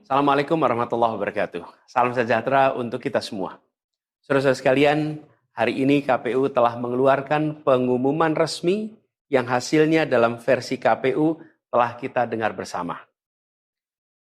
Assalamualaikum warahmatullahi wabarakatuh. Salam sejahtera untuk kita semua. Saudara-saudara sekalian, hari ini KPU telah mengeluarkan pengumuman resmi yang hasilnya dalam versi KPU telah kita dengar bersama.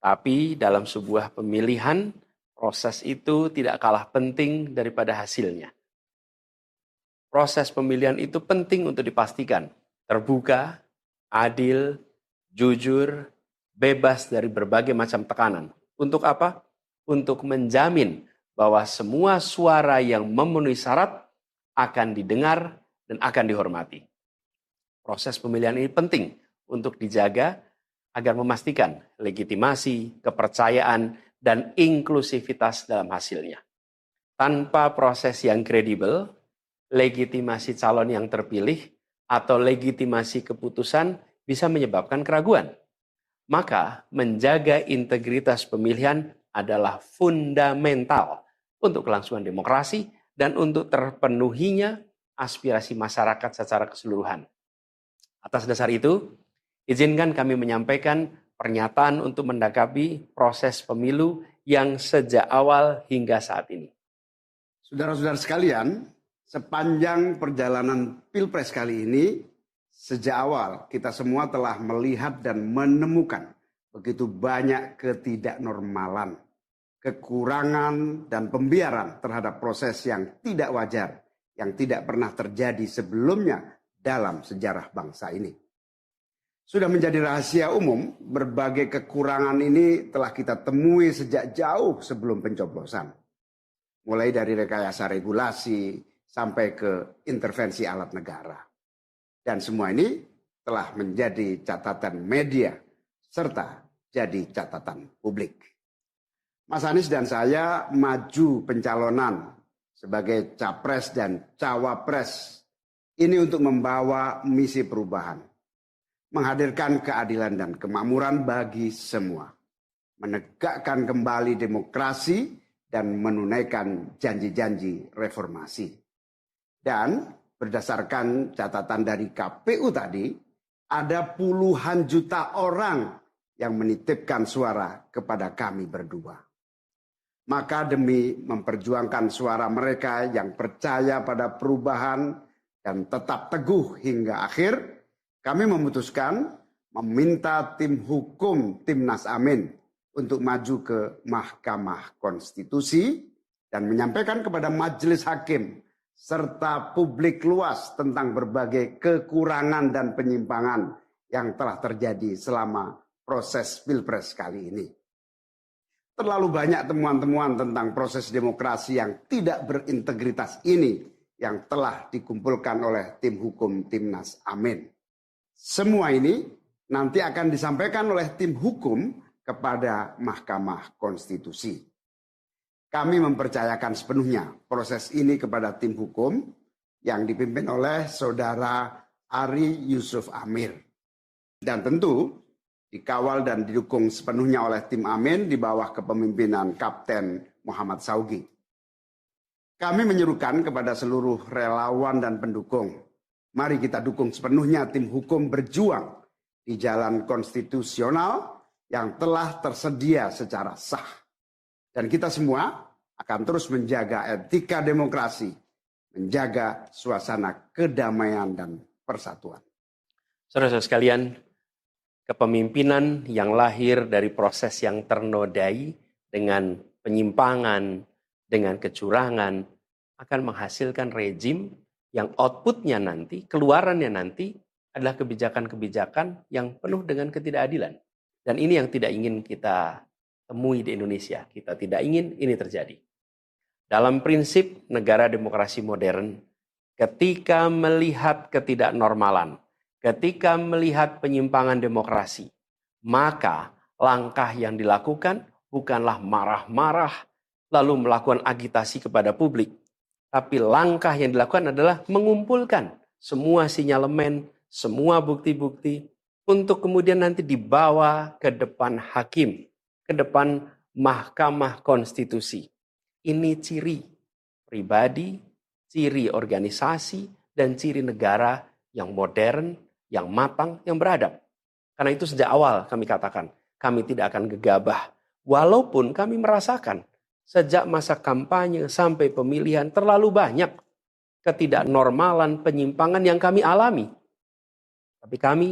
Tapi dalam sebuah pemilihan, proses itu tidak kalah penting daripada hasilnya. Proses pemilihan itu penting untuk dipastikan terbuka, adil, jujur, bebas dari berbagai macam tekanan. Untuk apa? Untuk menjamin bahwa semua suara yang memenuhi syarat akan didengar dan akan dihormati. Proses pemilihan ini penting untuk dijaga agar memastikan legitimasi, kepercayaan, dan inklusivitas dalam hasilnya. Tanpa proses yang kredibel, legitimasi calon yang terpilih atau legitimasi keputusan bisa menyebabkan keraguan. Maka menjaga integritas pemilihan adalah fundamental untuk kelangsungan demokrasi dan untuk terpenuhinya aspirasi masyarakat secara keseluruhan. Atas dasar itu, izinkan kami menyampaikan pernyataan untuk mendakapi proses pemilu yang sejak awal hingga saat ini. Saudara-saudara sekalian, sepanjang perjalanan Pilpres kali ini, sejak awal kita semua telah melihat dan menemukan begitu banyak ketidaknormalan, kekurangan dan pembiaran terhadap proses yang tidak wajar, yang tidak pernah terjadi sebelumnya dalam sejarah bangsa ini. Sudah menjadi rahasia umum, berbagai kekurangan ini telah kita temui sejak jauh sebelum pencoblosan. Mulai dari rekayasa regulasi sampai ke intervensi alat negara. Dan semua ini telah menjadi catatan media serta jadi catatan publik. Mas Anies dan saya maju pencalonan sebagai capres dan cawapres ini untuk membawa misi perubahan. Menghadirkan keadilan dan kemakmuran bagi semua. Menegakkan kembali demokrasi dan menunaikan janji-janji reformasi. Dan berdasarkan catatan dari KPU tadi, ada puluhan juta orang yang menitipkan suara kepada kami berdua. Maka demi memperjuangkan suara mereka yang percaya pada perubahan dan tetap teguh hingga akhir, kami memutuskan meminta tim hukum Timnas Amin untuk maju ke Mahkamah Konstitusi dan menyampaikan kepada Majelis Hakim serta publik luas tentang berbagai kekurangan dan penyimpangan yang telah terjadi selama proses Pilpres kali ini. Terlalu banyak temuan-temuan tentang proses demokrasi yang tidak berintegritas ini yang telah dikumpulkan oleh tim hukum Timnas Amin. Semua ini nanti akan disampaikan oleh tim hukum kepada Mahkamah Konstitusi. Kami mempercayakan sepenuhnya proses ini kepada tim hukum yang dipimpin oleh Saudara Ari Yusuf Amir. Dan tentu dikawal dan didukung sepenuhnya oleh tim Amin di bawah kepemimpinan Kapten Muhammad Saugi. Kami menyerukan kepada seluruh relawan dan pendukung, mari kita dukung sepenuhnya tim hukum berjuang di jalan konstitusional yang telah tersedia secara sah. Dan kita semua akan terus menjaga etika demokrasi, menjaga suasana kedamaian dan persatuan. Saudara-saudara sekalian, kepemimpinan yang lahir dari proses yang ternodai dengan penyimpangan, dengan kecurangan, akan menghasilkan rejim yang outputnya nanti, keluarannya nanti adalah kebijakan-kebijakan yang penuh dengan ketidakadilan. Dan ini yang tidak ingin kita temui di Indonesia. Kita tidak ingin ini terjadi. Dalam prinsip negara demokrasi modern, ketika melihat ketidaknormalan, ketika melihat penyimpangan demokrasi, maka langkah yang dilakukan bukanlah marah-marah lalu melakukan agitasi kepada publik. Tapi langkah yang dilakukan adalah mengumpulkan semua sinyalemen, semua bukti-bukti untuk kemudian nanti dibawa ke depan hakim, ke depan Mahkamah Konstitusi. Ini ciri pribadi, ciri organisasi, dan ciri negara yang modern, yang matang, yang beradab. Karena itu sejak awal kami katakan, kami tidak akan gegabah Walaupun kami merasakan sejak masa kampanye sampai pemilihan terlalu banyak ketidaknormalan, penyimpangan yang kami alami. Tapi kami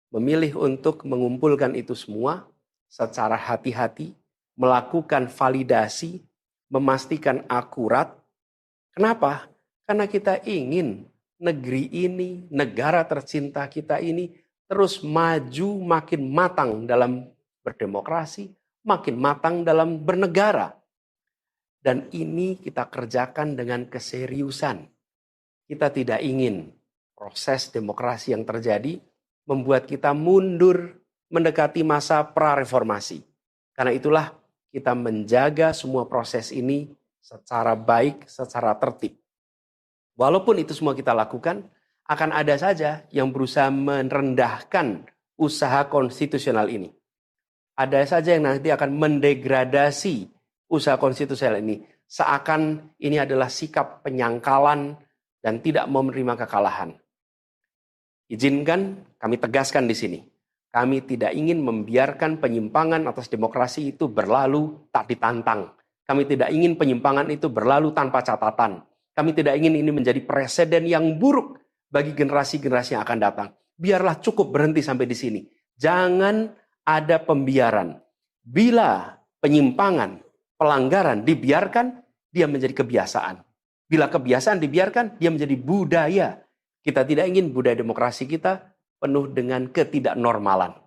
memilih untuk mengumpulkan itu semua secara hati-hati, melakukan validasi, memastikan akurat. Kenapa? Karena kita ingin negeri ini, negara tercinta kita ini terus maju makin matang dalam berdemokrasi, makin matang dalam bernegara. Dan ini kita kerjakan dengan keseriusan. Kita tidak ingin proses demokrasi yang terjadi membuat kita mundur mendekati masa prareformasi. Karena itulah kita menjaga semua proses ini secara baik, secara tertib. Walaupun itu semua kita lakukan, akan ada saja yang berusaha merendahkan usaha konstitusional ini. Ada saja yang nanti akan mendegradasi usaha konstitusional ini. Seakan ini adalah sikap penyangkalan dan tidak mau menerima kekalahan. Izinkan kami tegaskan di sini. Kami tidak ingin membiarkan penyimpangan atas demokrasi itu berlalu tak ditantang. Kami tidak ingin penyimpangan itu berlalu tanpa catatan. Kami tidak ingin ini menjadi presiden yang buruk bagi generasi-generasi yang akan datang. Biarlah cukup berhenti sampai di sini. Jangan ada pembiaran. Bila penyimpangan, pelanggaran dibiarkan, dia menjadi kebiasaan. Bila kebiasaan dibiarkan, dia menjadi budaya. Kita tidak ingin budaya demokrasi kita penuh dengan ketidaknormalan.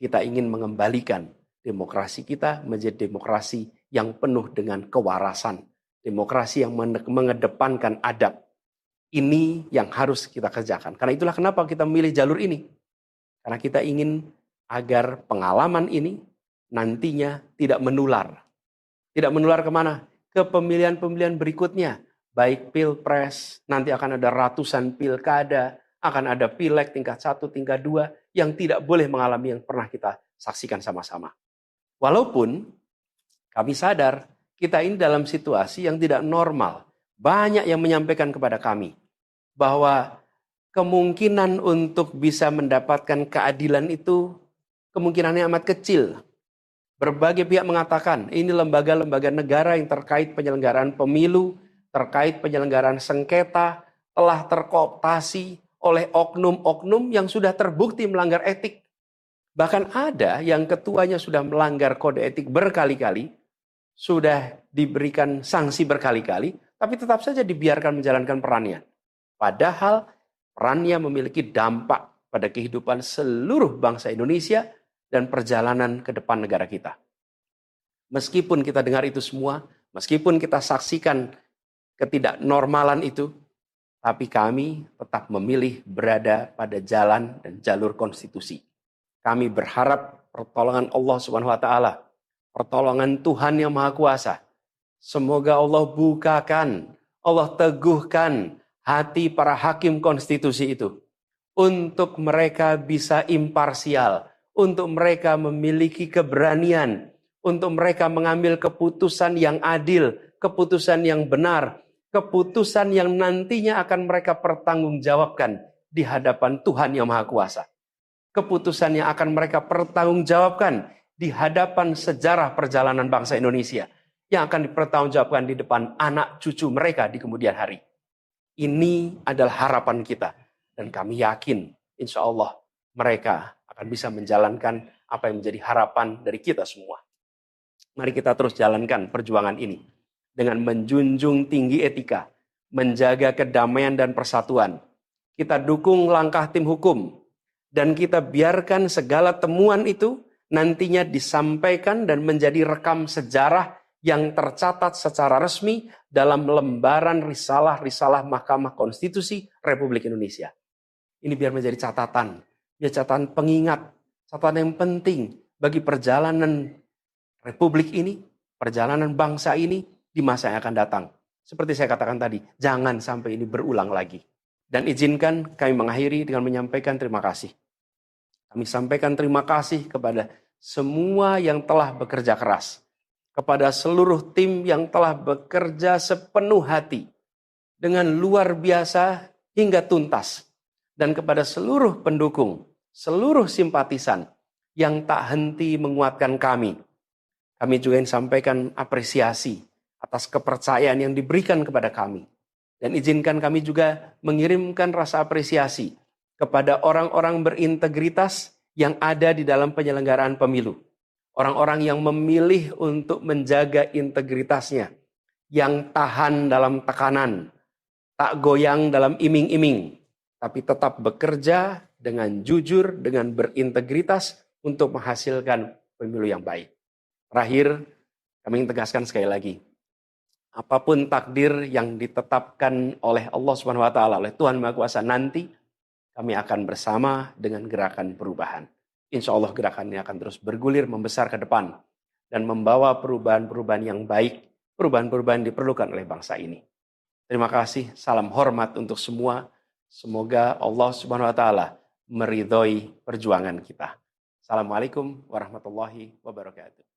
Kita ingin mengembalikan demokrasi kita menjadi demokrasi yang penuh dengan kewarasan. Demokrasi yang mengedepankan adab. Ini yang harus kita kerjakan. Karena itulah kenapa kita memilih jalur ini. Karena kita ingin agar pengalaman ini nantinya tidak menular. Tidak menular kemana? Ke pemilihan-pemilihan berikutnya. Baik pilpres, nanti akan ada ratusan pilkada, akan ada pileg tingkat 1, tingkat 2, yang tidak boleh mengalami yang pernah kita saksikan sama-sama. Walaupun kami sadar kita ini dalam situasi yang tidak normal. Banyak yang menyampaikan kepada kami bahwa kemungkinan untuk bisa mendapatkan keadilan itu kemungkinannya amat kecil. Berbagai pihak mengatakan ini lembaga-lembaga negara yang terkait penyelenggaraan pemilu, terkait penyelenggaraan sengketa, telah terkooptasi oleh oknum-oknum yang sudah terbukti melanggar etik. Bahkan ada yang ketuanya sudah melanggar kode etik berkali-kali, sudah diberikan sanksi berkali-kali, tapi tetap saja dibiarkan menjalankan perannya. Padahal perannya memiliki dampak pada kehidupan seluruh bangsa Indonesia dan perjalanan ke depan negara kita. Meskipun kita dengar itu semua, meskipun kita saksikan ketidaknormalan itu, tapi kami tetap memilih berada pada jalan dan jalur konstitusi. Kami berharap pertolongan Allah Subhanahu wa taala, pertolongan Tuhan yang Maha Kuasa. Semoga Allah bukakan, Allah teguhkan hati para hakim konstitusi itu untuk mereka bisa imparsial, untuk mereka memiliki keberanian, untuk mereka mengambil keputusan yang adil, keputusan yang benar, keputusan yang nantinya akan mereka pertanggungjawabkan di hadapan Tuhan yang Maha Kuasa. Keputusan yang akan mereka pertanggungjawabkan di hadapan sejarah perjalanan bangsa Indonesia, yang akan dipertanggungjawabkan di depan anak cucu mereka di kemudian hari. Ini adalah harapan kita, dan kami yakin insya Allah mereka akan bisa menjalankan apa yang menjadi harapan dari kita semua. Mari kita terus jalankan perjuangan ini dengan menjunjung tinggi etika, menjaga kedamaian dan persatuan. Kita dukung langkah tim hukum, dan kita biarkan segala temuan itu nantinya disampaikan dan menjadi rekam sejarah yang tercatat secara resmi dalam lembaran risalah-risalah Mahkamah Konstitusi Republik Indonesia. Ini biar menjadi catatan, biar catatan pengingat, catatan yang penting bagi perjalanan Republik ini, perjalanan bangsa ini di masa yang akan datang. Seperti saya katakan tadi, jangan sampai ini berulang lagi. Dan izinkan kami mengakhiri dengan menyampaikan terima kasih. Kami sampaikan terima kasih kepada semua yang telah bekerja keras, kepada seluruh tim yang telah bekerja sepenuh hati, dengan luar biasa hingga tuntas, dan kepada seluruh pendukung, seluruh simpatisan yang tak henti menguatkan kami, Kami juga ingin sampaikan apresiasi atas kepercayaan yang diberikan kepada kami. Dan izinkan kami juga mengirimkan rasa apresiasi kepada orang-orang berintegritas yang ada di dalam penyelenggaraan pemilu. Orang-orang yang memilih untuk menjaga integritasnya, yang tahan dalam tekanan, tak goyang dalam iming-iming, tapi tetap bekerja dengan jujur, dengan berintegritas untuk menghasilkan pemilu yang baik. Terakhir, kami ingin tegaskan sekali lagi, apapun takdir yang ditetapkan oleh Allah Subhanahu wa taala, oleh Tuhan Maha Kuasa nanti, kami akan bersama dengan gerakan perubahan. Insya Allah gerakan ini akan terus bergulir, membesar ke depan, dan membawa perubahan-perubahan yang baik, perubahan-perubahan yang diperlukan oleh bangsa ini. Terima kasih, salam hormat untuk semua. Semoga Allah Subhanahu wa taala meridhoi perjuangan kita. Assalamualaikum warahmatullahi wabarakatuh.